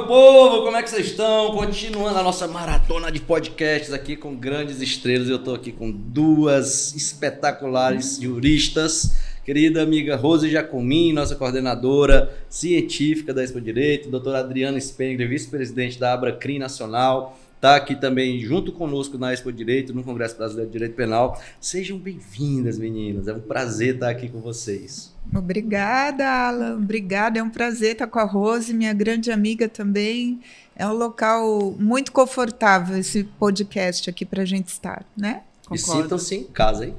povo, como é que vocês estão? Continuando a nossa maratona de podcasts aqui com grandes estrelas. Eu estou aqui com duas espetaculares juristas. Querida amiga Rose Jacomin, nossa coordenadora científica da Expo Direito, doutora Adriana Spengler, vice-presidente da Abracrim Nacional, está aqui também junto conosco na Expo Direito, no Congresso Brasileiro de Direito Penal. Sejam bem-vindas, meninas. É um prazer estar aqui com vocês. Obrigada, Alan. Obrigada. É um prazer estar com a Rose, minha grande amiga também. É um local muito confortável esse podcast aqui para a gente estar, né? Concordo. E sintam-se em casa, hein?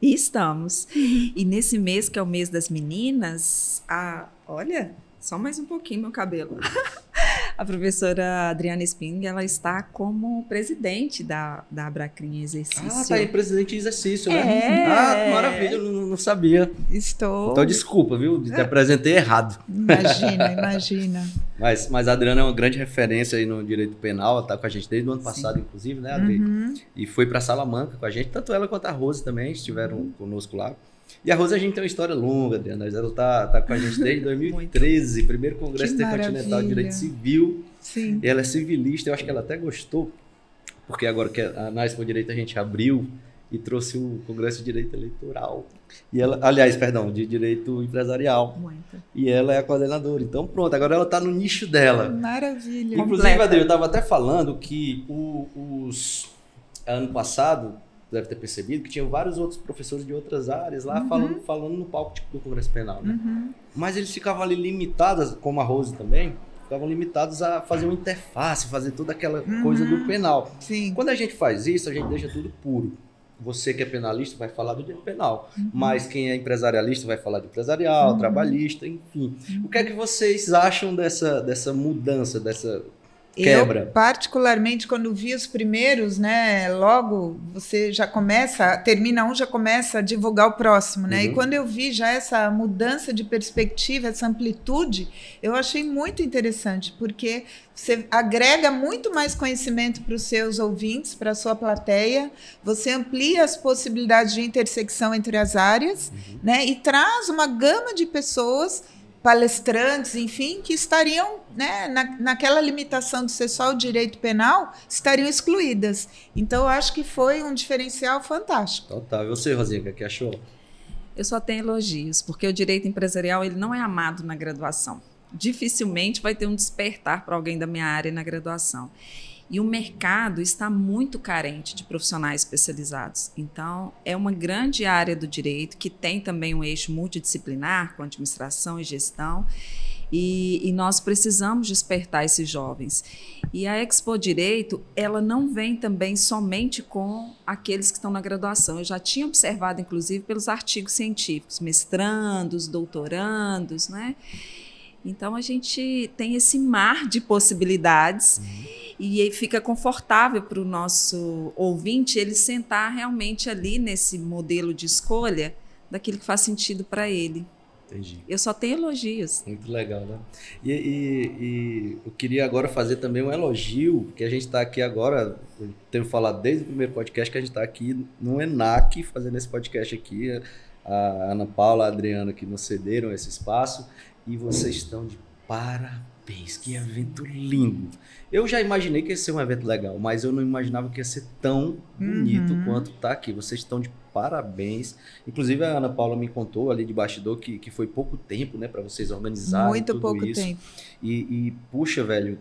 E estamos. E nesse mês, que é o mês das meninas, olha, só mais um pouquinho meu cabelo. A professora Adriana Spengler, ela está como presidente da Abracrim em exercício. Ah, tá aí, presidente em exercício, né? É. Maravilha, eu não sabia. Estou. Então, desculpa, viu? Te apresentei errado. Imagina. Mas a Adriana é uma grande referência aí no direito penal, ela está com a gente desde o ano passado, inclusive, né, Adri? Uhum. E foi para Salamanca com a gente, tanto ela quanto a Rose também estiveram conosco lá. E a Rose, a gente tem uma história longa, Adriana. Ela tá com a gente desde 2013, primeiro Congresso Intercontinental de Direito Civil. Sim. E ela é civilista, eu acho que ela até gostou, porque agora que na Expo Direito a gente abriu e trouxe o Congresso de Direito Eleitoral. E ela, aliás, perdão, de Direito Empresarial. Muito. E ela é a coordenadora. Então, pronto, agora ela está no nicho dela. Maravilha. Inclusive, Adriana, eu estava até falando que ano passado, deve ter percebido, que tinham vários outros professores de outras áreas lá falando no palco do Congresso Penal, né? Mas eles ficavam ali limitados, como a Rose também, ficavam limitados a fazer uma interface, fazer toda aquela coisa do penal. Sim. Quando a gente faz isso, a gente deixa tudo puro. Você que é penalista vai falar do direito penal, mas quem é empresarialista vai falar de empresarial, trabalhista, enfim. O que é que vocês acham dessa mudança, dessa quebra? Eu, particularmente, quando vi os primeiros, né, logo você já termina um, já começa a divulgar o próximo, né? E quando eu vi já essa mudança de perspectiva, essa amplitude, eu achei muito interessante, porque você agrega muito mais conhecimento para os seus ouvintes, para a sua plateia, você amplia as possibilidades de intersecção entre as áreas, né? E traz uma gama de pessoas, palestrantes, enfim, que estariam, né, naquela limitação de ser só o direito penal, estariam excluídas. Então, eu acho que foi um diferencial fantástico. Total. E você, Rosinha, o que achou? Eu só tenho elogios, porque o direito empresarial ele não é amado na graduação. Dificilmente vai ter um despertar para alguém da minha área na graduação. E o mercado está muito carente de profissionais especializados. Então, é uma grande área do direito que tem também um eixo multidisciplinar com administração e gestão. E nós precisamos despertar esses jovens. E a Expo Direito, ela não vem também somente com aqueles que estão na graduação. Eu já tinha observado, inclusive, pelos artigos científicos, mestrandos, doutorandos, né? Então, a gente tem esse mar de possibilidades e fica confortável para o nosso ouvinte ele sentar realmente ali nesse modelo de escolha daquilo que faz sentido para ele. Entendi. Eu só tenho elogios. Muito legal, né? E eu queria agora fazer também um elogio, que a gente está aqui agora, eu tenho falado desde o primeiro podcast que a gente está aqui no ENAC, fazendo esse podcast aqui, a Ana Paula, a Adriana que nos cederam esse espaço, e vocês estão de parabéns, que evento lindo. Eu já imaginei que ia ser um evento legal, mas eu não imaginava que ia ser tão bonito quanto está aqui. Vocês estão de parabéns. Inclusive, a Ana Paula me contou ali de bastidor que foi pouco tempo, né, para vocês organizarem muito tudo pouco isso. tempo. E puxa, velho,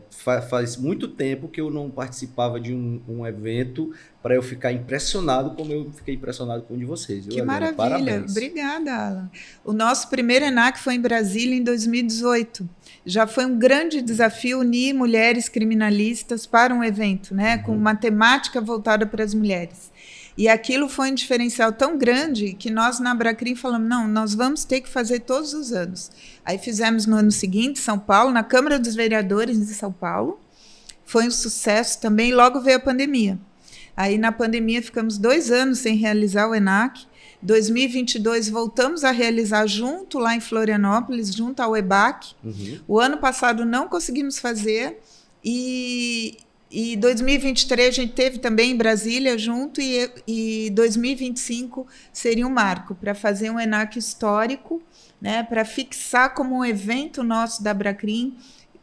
faz muito tempo que eu não participava de um evento para eu ficar impressionado como eu fiquei impressionado com o de vocês. Que Adriana, maravilha. parabéns. Obrigada, Alan. O nosso primeiro ENAC foi em Brasília em 2018. Já foi um grande desafio unir mulheres criminalistas para um evento, né, com uma temática voltada para as mulheres. E aquilo foi um diferencial tão grande que nós na Abracrim falamos, não, nós vamos ter que fazer todos os anos. Aí fizemos no ano seguinte, São Paulo, na Câmara dos Vereadores de São Paulo. Foi um sucesso também, logo veio a pandemia. Aí na pandemia ficamos 2 anos sem realizar o ENAC. 2022 voltamos a realizar junto lá em Florianópolis, junto ao EBAC. O ano passado não conseguimos fazer e 2023 a gente teve também em Brasília junto e 2025 seria um marco para fazer um ENAC histórico, né, para fixar como um evento nosso da Abracrim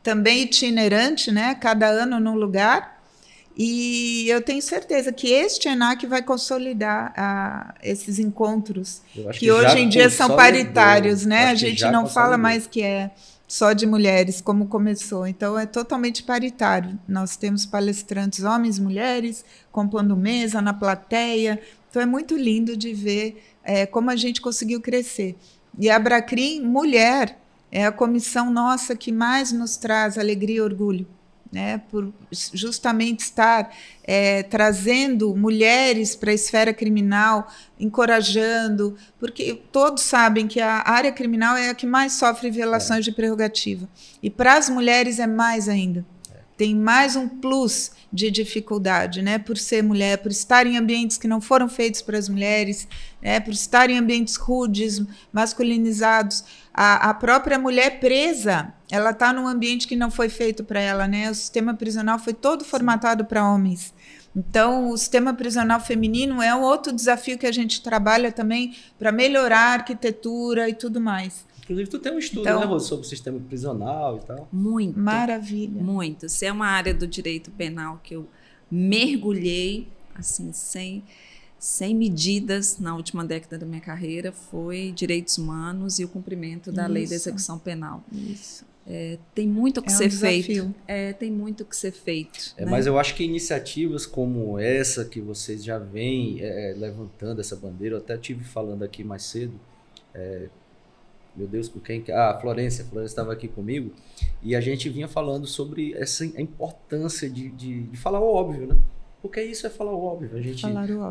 também itinerante, né? Cada ano num lugar. E eu tenho certeza que este ENAC vai consolidar esses encontros, que hoje em dia são paritários, né? A gente não fala mais que é só de mulheres, como começou. Então, é totalmente paritário. Nós temos palestrantes homens, mulheres, compondo mesa na plateia. Então, é muito lindo de ver como a gente conseguiu crescer. E a Abracrim Mulher é a comissão nossa que mais nos traz alegria e orgulho, né, por justamente estar trazendo mulheres para a esfera criminal, encorajando, porque todos sabem que a área criminal é a que mais sofre violações de prerrogativa. E para as mulheres é mais ainda. Tem mais um plus de dificuldade, né, por ser mulher, por estar em ambientes que não foram feitos para as mulheres, por estar em ambientes rudes, masculinizados. A própria mulher presa, ela está num ambiente que não foi feito para ela, né? O sistema prisional foi todo formatado para homens. Então, o sistema prisional feminino é um outro desafio que a gente trabalha também para melhorar a arquitetura e tudo mais. Inclusive, tu tem um estudo, né, Rose, sobre o sistema prisional e tal. Muito. Maravilha. Muito. Isso é uma área do direito penal que eu mergulhei, assim, sem medidas na última década da minha carreira, foi direitos humanos e o cumprimento da lei da execução penal. Isso. Tem muito o que ser desafio. feito. Tem muito o que ser feito. Né? Mas eu acho que iniciativas como essa, que vocês já vêm levantando essa bandeira, eu até estive falando aqui mais cedo, meu Deus, com quem? A Florência estava aqui comigo, e a gente vinha falando sobre a importância de falar o óbvio, né? Porque isso é falar o óbvio, a gente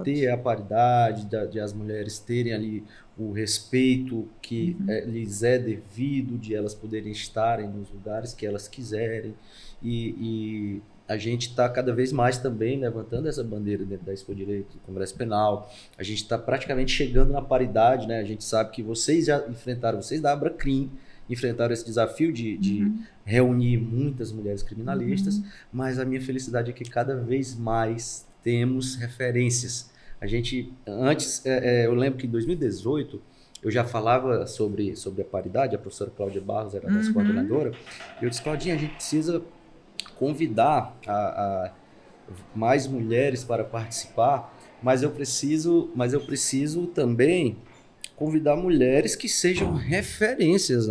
ter a paridade, de as mulheres terem ali o respeito que lhes é devido, de elas poderem estarem nos lugares que elas quiserem, e a gente está cada vez mais também levantando essa bandeira dentro da Expo Direito, do Congresso Penal. A gente está praticamente chegando na paridade, né? A gente sabe que vocês já enfrentaram, vocês da Abracrim, enfrentaram esse desafio de reunir muitas mulheres criminalistas, mas a minha felicidade é que cada vez mais temos referências. A gente, antes, eu lembro que em 2018, eu já falava sobre a paridade, a professora Cláudia Barros era a nossa coordenadora, e eu disse, Claudinha, a gente precisa convidar mais mulheres para participar, mas eu preciso também convidar mulheres que sejam referências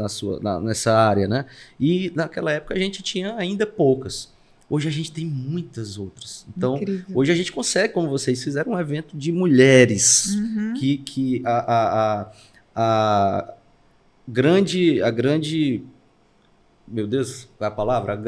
nessa área, né? E naquela época a gente tinha ainda poucas. Hoje a gente tem muitas outras. Então, hoje a gente consegue, como vocês fizeram, um evento de mulheres que a grande, meu Deus, qual é a palavra?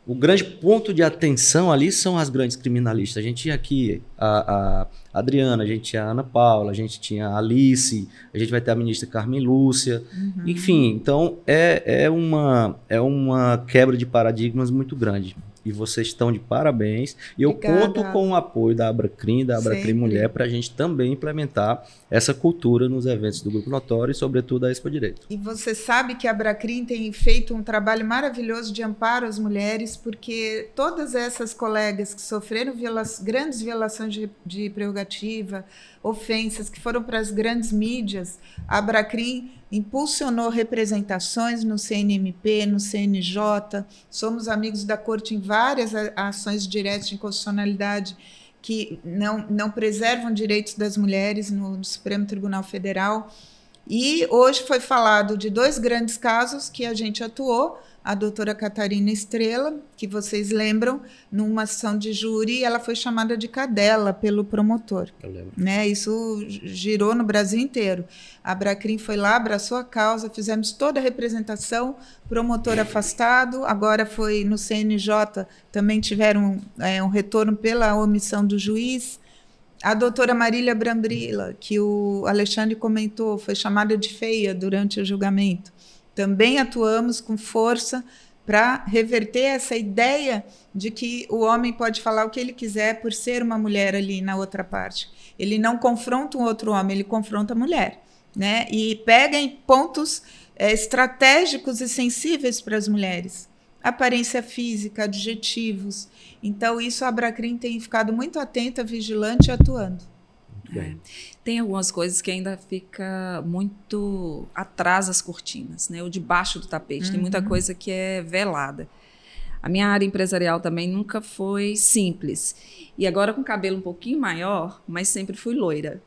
O grande ponto de atenção ali são as grandes criminalistas. A gente tinha aqui a Adriana, a gente tinha a Ana Paula, a gente tinha a Alice, a gente vai ter a ministra Carmen Lúcia. Enfim, então é uma quebra de paradigmas muito grande. E vocês estão de parabéns. E eu conto com o apoio da Abracrim, Mulher, para a gente também implementar essa cultura nos eventos do Grupo Notório e, sobretudo, da Expo Direito. E você sabe que a Abracrim tem feito um trabalho maravilhoso de amparo às mulheres, porque todas essas colegas que sofreram grandes violações de prerrogativa, ofensas, que foram para as grandes mídias, a Abracrim impulsionou representações no CNMP, no CNJ, somos amigos da Corte em várias ações diretas de inconstitucionalidade que não preservam direitos das mulheres no Supremo Tribunal Federal. E hoje foi falado de 2 grandes casos que a gente atuou, a doutora Catarina Estrela, que vocês lembram, numa ação de júri, ela foi chamada de cadela pelo promotor. Eu lembro. Né? Isso girou no Brasil inteiro. A Abracrim foi lá, abraçou a causa, fizemos toda a representação, promotor afastado, agora foi no CNJ, também tiveram um retorno pela omissão do juiz. A doutora Marília Brambrila, que o Alexandre comentou, foi chamada de feia durante o julgamento. Também atuamos com força para reverter essa ideia de que o homem pode falar o que ele quiser por ser uma mulher ali na outra parte. Ele não confronta um outro homem, ele confronta a mulher, né? E pega em pontos estratégicos e sensíveis para as mulheres. Aparência física, adjetivos. Então, isso a Abracrim tem ficado muito atenta, vigilante e atuando. Muito bem. Tem algumas coisas que ainda fica muito atrás das cortinas, né? Ou debaixo do tapete. Tem muita coisa que é velada. A minha área empresarial também nunca foi simples. E agora com cabelo um pouquinho maior, mas sempre fui loira.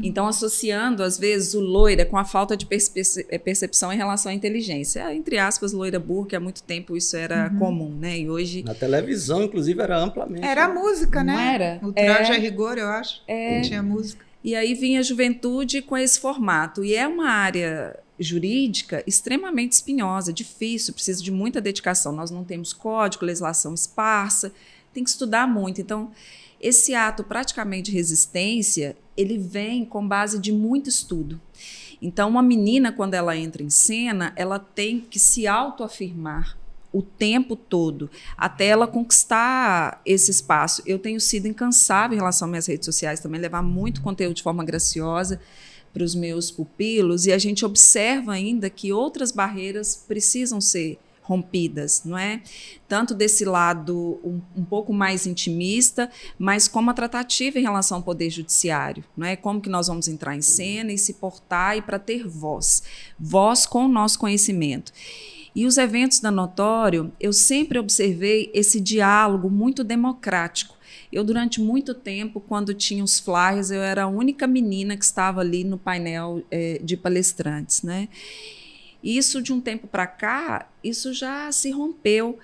Então, associando, às vezes, o loira com a falta de percepção em relação à inteligência. Entre aspas, loira burra, que há muito tempo isso era comum, né? E hoje... Na televisão, inclusive, era amplamente. Era a música, né? Não era? O traje a rigor, eu acho. Tinha música. E aí vinha a juventude com esse formato. E é uma área jurídica extremamente espinhosa, difícil, precisa de muita dedicação. Nós não temos código, legislação esparsa, tem que estudar muito. Então, esse ato praticamente de resistência, ele vem com base de muito estudo. Então, uma menina, quando ela entra em cena, ela tem que se autoafirmar o tempo todo, até ela conquistar esse espaço. Eu tenho sido incansável em relação às minhas redes sociais também, levar muito conteúdo de forma graciosa para os meus pupilos, e a gente observa ainda que outras barreiras precisam ser rompidas, não é? Tanto desse lado um pouco mais intimista, mas como a tratativa em relação ao poder judiciário, não é? Como que nós vamos entrar em cena e se portar e para ter voz com o nosso conhecimento. E os eventos da Notório, eu sempre observei esse diálogo muito democrático. Eu, durante muito tempo, quando tinha os flyers, eu era a única menina que estava ali no painel de palestrantes, né? Isso, de um tempo para cá, isso já se rompeu.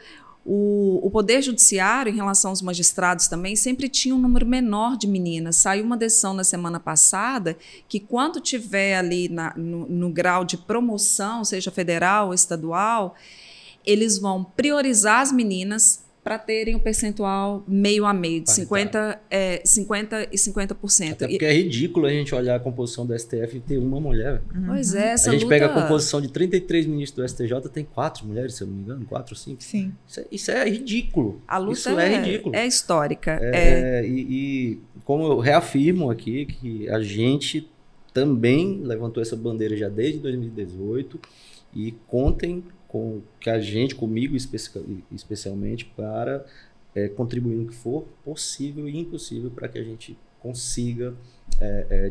O Poder Judiciário, em relação aos magistrados também, sempre tinha um número menor de meninas. Saiu uma decisão na semana passada que, quando tiver ali no grau de promoção, seja federal ou estadual, eles vão priorizar as meninas para terem um percentual meio a meio, de 50% e 50%. Até porque é ridículo a gente olhar a composição do STF e ter uma mulher. Pois é, essa A gente luta... pega a composição de 33 ministros do STJ, tem 4 mulheres, se eu não me engano, 4 ou 5. Sim. Isso é ridículo. A luta isso é ridículo. É histórica. E como eu reafirmo aqui, que a gente também levantou essa bandeira já desde 2018 e contem com que a gente, comigo especialmente, para contribuir no que for possível e impossível para que a gente consiga,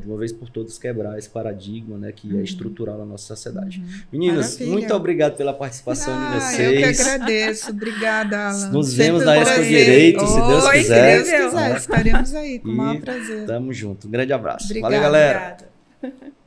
de uma vez por todas, quebrar esse paradigma, né, que é estrutural na nossa sociedade. Meninas, Maravilha. Muito obrigado pela participação de vocês. Eu que agradeço. Obrigada, Alan. Nos Sempre vemos na Expo prazer. Direito, se Deus Oi, quiser. Se Deus quiser, estaremos aí, com o maior prazer. Tamo junto. Um grande abraço. Obrigada. Valeu, galera. Obrigada.